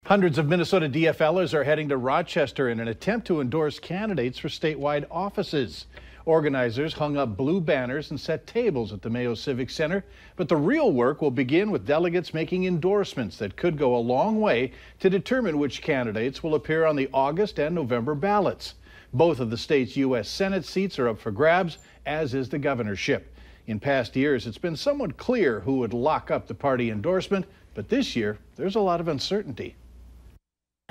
Hundreds of Minnesota DFLers are heading to Rochester in an attempt to endorse candidates for statewide offices. Organizers hung up blue banners and set tables at the Mayo Civic Center, but the real work will begin with delegates making endorsements that could go a long way to determine which candidates will appear on the August and November ballots. Both of the state's U.S. Senate seats are up for grabs, as is the governorship. In past years, it's been somewhat clear who would lock up the party endorsement, but this year, there's a lot of uncertainty.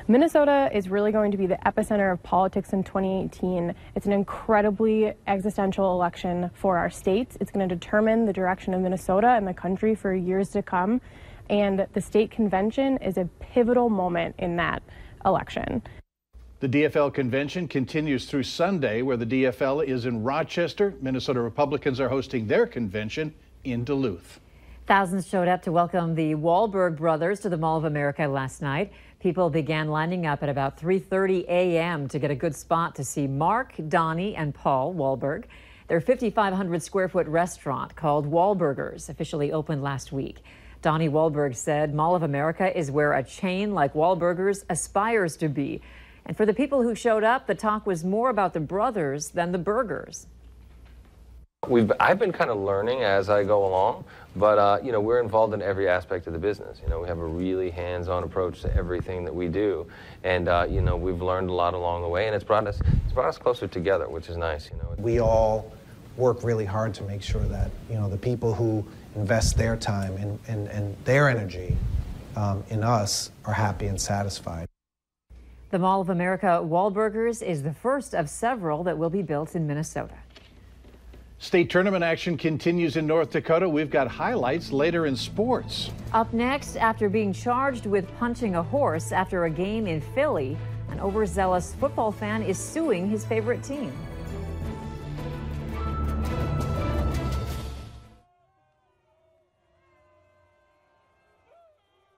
Minnesota is really going to be the epicenter of politics in 2018. It's an incredibly existential election for our state. It's going to determine the direction of Minnesota and the country for years to come. And the state convention is a pivotal moment in that election. The DFL convention continues through Sunday, where the DFL is in Rochester. Minnesota Republicans are hosting their convention in Duluth. Thousands showed up to welcome the Wahlberg brothers to the Mall of America last night. People began lining up at about 3:30 a.m. to get a good spot to see Mark, Donnie, and Paul Wahlberg. Their 5,500 square foot restaurant called Wahlburgers officially opened last week. Donnie Wahlberg said Mall of America is where a chain like Wahlburgers aspires to be. And for the people who showed up, the talk was more about the brothers than the burgers. I've been kind of learning as I go along, but we're involved in every aspect of the business. We have a really hands-on approach to everything that we do, and we've learned a lot along the way, and it's brought us closer together, which is nice. We all work really hard to make sure that the people who invest their time and their energy in us are happy and satisfied. The Mall of America Wahlburgers is the first of several that will be built in Minnesota. State tournament action continues in North Dakota. We've got highlights later in sports. Up next, after being charged with punching a horse after a game in Philly, an overzealous football fan is suing his favorite team.